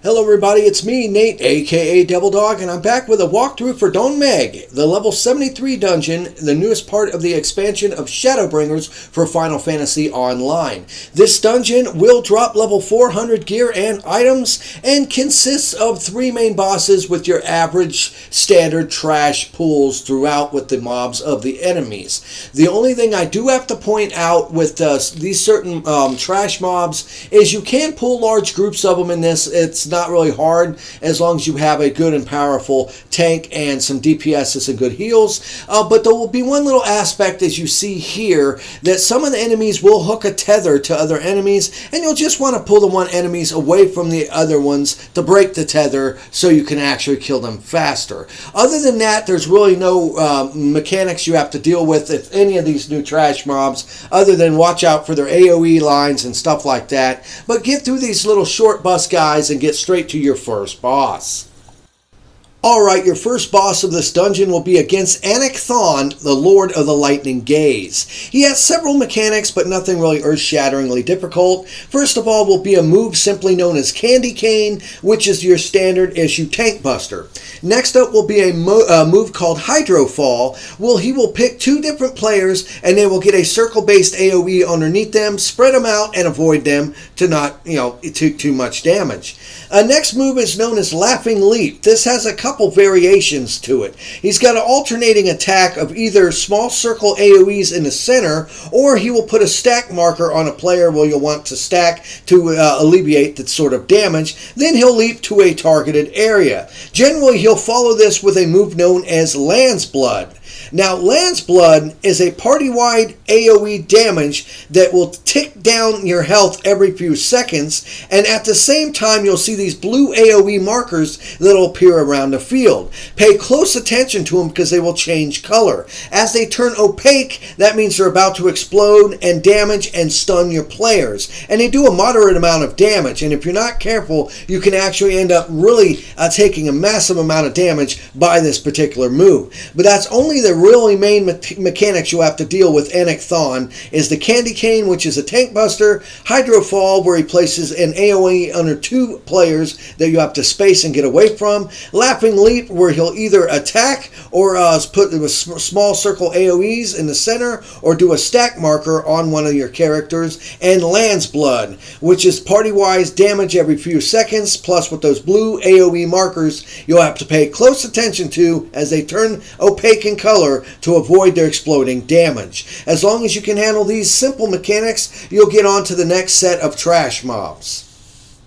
Hello everybody, it's me, Nate, aka Devil Dog, and I'm back with a walkthrough for Dohn Mheg, the level 73 dungeon, the newest part of the expansion of Shadowbringers for Final Fantasy Online. This dungeon will drop level 400 gear and items, and consists of 3 main bosses with your average standard trash pools throughout with the mobs of the enemies. The only thing I do have to point out with these certain trash mobs is you can pull large groups of them in this. It's not really hard as long as you have a good and powerful tank and some DPSs and good heals, but there will be one little aspect, as you see here, that some of the enemies will hook a tether to other enemies, and you'll just want to pull the one enemies away from the other ones to break the tether so you can actually kill them faster. Other than that, there's really no mechanics you have to deal with if any of these new trash mobs, other than watch out for their AoE lines and stuff like that, but get through these little short bus guys and get straight to your first boss. Alright, your first boss of this dungeon will be against Dohn, the Lord of the Lightning Gaze. He has several mechanics, but nothing really earth-shatteringly difficult. First of all will be a move simply known as Candy Cane, which is your standard issue tank buster. Next up will be a move called Hydro Fall. He will pick 2 different players, and they will get a circle-based AoE underneath them, spread them out, and avoid them to not, take too much damage. Next move is known as Laughing Leap. This has a couple variations to it. He's got an alternating attack of either small circle AoEs in the center, or he will put a stack marker on a player where you'll want to stack to alleviate that sort of damage. Then he'll leap to a targeted area. Generally, he'll follow this with a move known as Land's Blood. Now, Land's Blood is a party-wide AoE damage that will tick down your health every few seconds, and at the same time you'll see these blue AoE markers that will appear around the field. Pay close attention to them because they will change color. As they turn opaque, that means they're about to explode and damage and stun your players. And they do a moderate amount of damage, and if you're not careful, you can actually end up really taking a massive amount of damage by this particular move. But that's only the really main mechanics you'll have to deal with Dohn is the Candy Cane, which is a tank buster, Hydro Fall, where he places an AoE under 2 players that you have to space and get away from, Laughing Leap, where he'll either attack or put small circle AoEs in the center or do a stack marker on one of your characters, and Land's Blood, which is party-wise damage every few seconds, plus with those blue AoE markers you'll have to pay close attention to as they turn opaque in color to avoid their exploding damage. As long as you can handle these simple mechanics, you'll get on to the next set of trash mobs.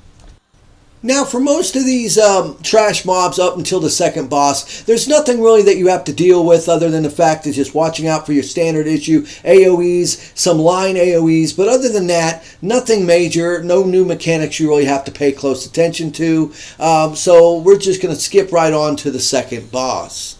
Now, for most of these trash mobs up until the second boss, there's nothing really that you have to deal with other than the fact of just watching out for your standard issue AoEs, some line AoEs, but other than that, nothing major, no new mechanics you really have to pay close attention to, so we're just going to skip right on to the second boss.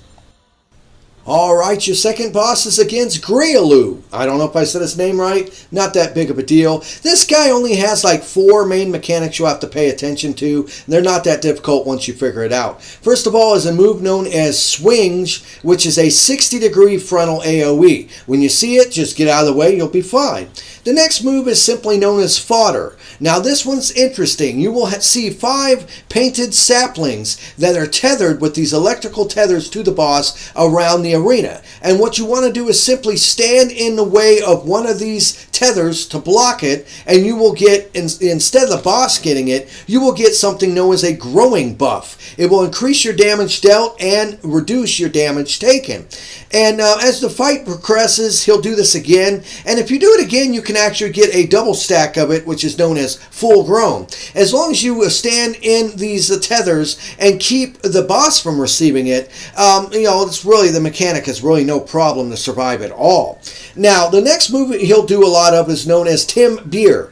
Alright, your second boss is against Grealu. I don't know if I said his name right. Not that big of a deal. This guy only has like 4 main mechanics you'll have to pay attention to. They're not that difficult once you figure it out. First of all is a move known as Swinge, which is a 60-degree frontal AoE. When you see it, just get out of the way, you'll be fine. The next move is simply known as Fodder. Now this one's interesting. You will see 5 painted saplings that are tethered with these electrical tethers to the boss around the arena. And what you want to do is simply stand in the way of one of these tethers to block it, and you will get, instead of the boss getting it, you will get something known as a growing buff. It will increase your damage dealt and reduce your damage taken. And as the fight progresses, he'll do this again, and if you do it again, you can actually get a double stack of it, which is known as full grown. As long as you stand in these tethers and keep the boss from receiving it, it's really, the mechanic is really no problem to survive at all. Now, the next move he'll do a lot of is known as Timber,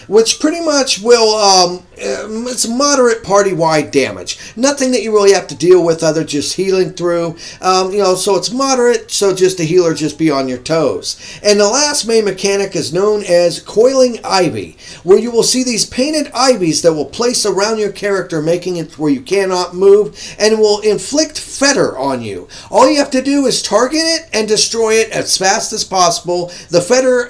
which pretty much will, it's moderate party-wide damage. Nothing that you really have to deal with other just healing through. So it's moderate, so just the healer just be on your toes. And the last main mechanic is known as Coiling Ivy, where you will see these painted ivies that will place around your character, making it where you cannot move, and will inflict fetter on you. All you have to do is target it and destroy destroy it as fast as possible. The fetter,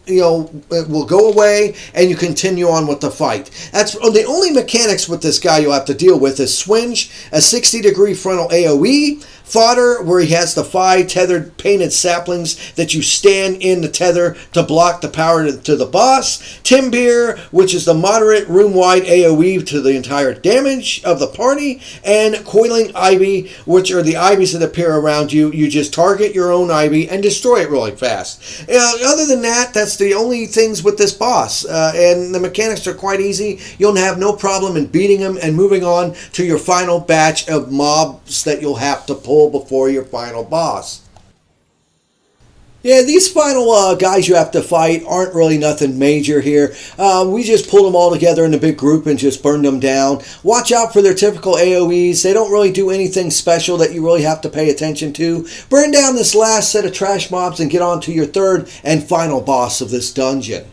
will go away, and you continue on with the fight. That's the only mechanics with this guy you'll have to deal with is swinge, a 60-degree frontal AoE, fodder, where he has the 5 tethered painted saplings that you stand in the tether to block the power to the boss, Timbeer, which is the moderate room-wide AoE to the entire damage of the party, and coiling ivy, which are the ivies that appear around you. You just target your own ivy and destroy it really fast. Other than that, that's the only things with this boss, and the mechanics are quite easy. You'll have no problem in beating him and moving on to your final batch of mobs that you'll have to pull before your final boss. Yeah, these final guys you have to fight aren't really nothing major here. We just pulled them all together in a big group and just burned them down. Watch out for their typical AoEs. They don't really do anything special that you really have to pay attention to. Burn down this last set of trash mobs and get on to your third and final boss of this dungeon.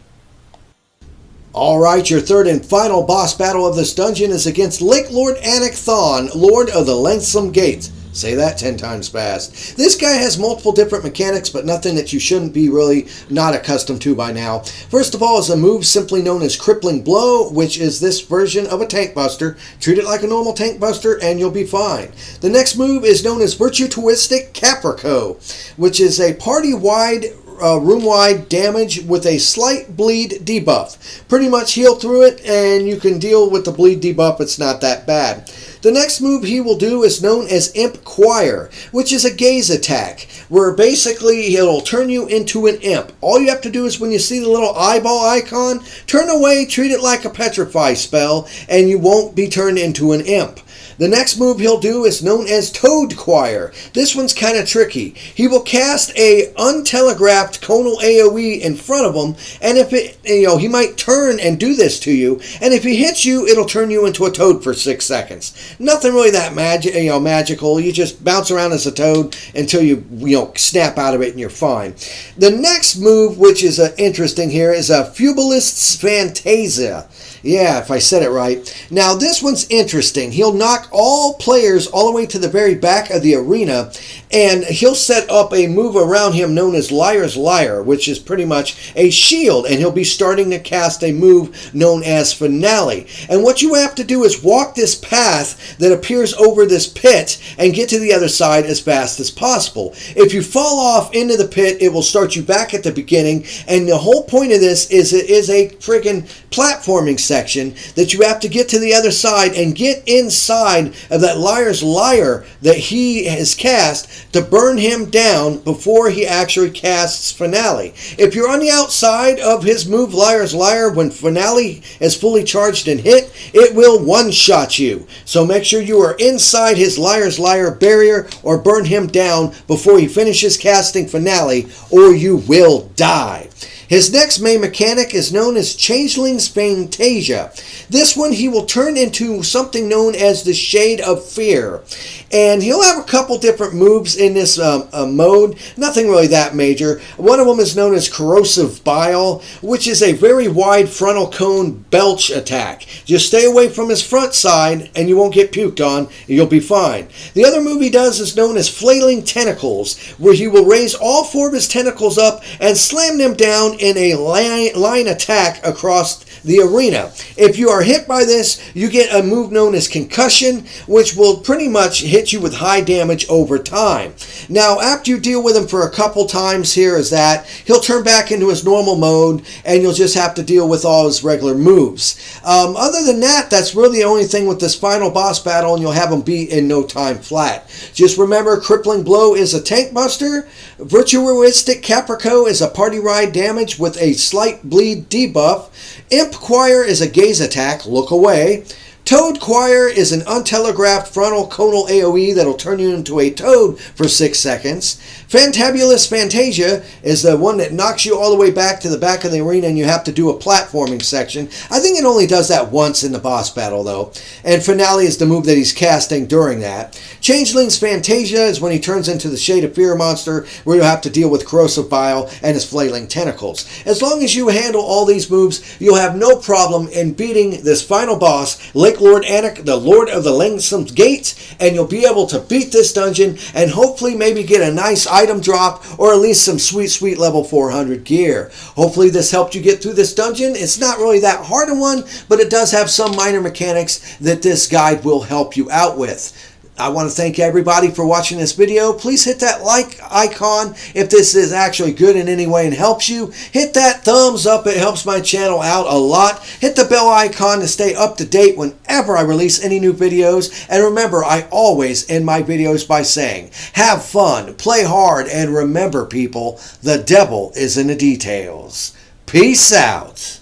Alright, your third and final boss battle of this dungeon is against Lake Lord Anik Thon, Lord of the Lonesome Gate. Say that 10 times fast. This guy has multiple different mechanics, but nothing that you shouldn't be really not accustomed to by now. First of all is a move simply known as Crippling Blow, which is this version of a tank buster. Treat it like a normal tank buster and you'll be fine. The next move is known as Virtuoistic Caprico, which is a party-wide room-wide damage with a slight bleed debuff. Pretty much heal through it and you can deal with the bleed debuff. It's not that bad. The next move he will do is known as Imp Choir, which is a gaze attack, where basically it'll turn you into an imp. All you have to do is when you see the little eyeball icon, turn away, treat it like a petrify spell, and you won't be turned into an imp. The next move he'll do is known as Toad Choir. This one's kind of tricky. He will cast a untelegraphed conal AoE in front of him, and if it, he might turn and do this to you, and if he hits you, it'll turn you into a toad for 6 seconds. Nothing really that magical. You just bounce around as a toad until you snap out of it and you're fine. The next move, which is interesting here, is a Fubalist's Fantasia. Yeah, if I said it right. Now, this one's interesting. He'll knock all players all the way to the very back of the arena, and he'll set up a move around him known as Liar's Liar, which is pretty much a shield, and he'll be starting to cast a move known as Finale. And what you have to do is walk this path that appears over this pit and get to the other side as fast as possible. If you fall off into the pit, it will start you back at the beginning, and the whole point of this is it is a friggin' platforming section that you have to get to the other side and get inside of that Liar's Liar that he has cast to burn him down before he actually casts Finale. If you're on the outside of his move Liar's Liar when Finale is fully charged and hit, it will one-shot you. So make sure you are inside his Liar's Liar barrier or burn him down before he finishes casting Finale, or you will die. His next main mechanic is known as Changeling's Fantasia. This one he will turn into something known as the Shade of Fear. And he'll have a couple different moves in this mode. Nothing really that major. One of them is known as Corrosive Bile, which is a very wide frontal cone belch attack. Just stay away from his front side and you won't get puked on. You'll be fine. The other move he does is known as Flailing Tentacles, where he will raise all 4 of his tentacles up and slam them down in a line attack across the arena. If you are hit by this, you get a move known as Concussion, which will pretty much hit you with high damage over time. Now, after you deal with him for a couple times, here is that he'll turn back into his normal mode, and you'll just have to deal with all his regular moves. Other than that, that's really the only thing with this final boss battle, and you'll have him beat in no time flat. Just remember, Crippling Blow is a tank buster, Virtuoistic Caprico is a party ride damage with a slight bleed debuff, Imp Choir is a gaze attack, look away, Toad Choir is an untelegraphed frontal conal AoE that'll turn you into a toad for 6 seconds. Fantabulous Fantasia is the one that knocks you all the way back to the back of the arena and you have to do a platforming section. I think it only does that once in the boss battle though. And Finale is the move that he's casting during that. Changeling's Fantasia is when he turns into the Shade of Fear monster, where you'll have to deal with Corrosive Bile and his Flailing Tentacles. As long as you handle all these moves, you'll have no problem in beating this final boss, Lake Lord Anik, the Lord of the Longsome Gate, and you'll be able to beat this dungeon and hopefully maybe get a nice item drop or at least some sweet level 400 gear. Hopefully this helped you get through this dungeon. It's not really that hard a one, but it does have some minor mechanics that this guide will help you out with. I want to thank everybody for watching this video. Please hit that like icon if this is actually good in any way and helps you. Hit that thumbs up. It helps my channel out a lot. Hit the bell icon to stay up to date whenever I release any new videos. And remember, I always end my videos by saying, have fun, play hard, and remember, people, the devil is in the details. Peace out.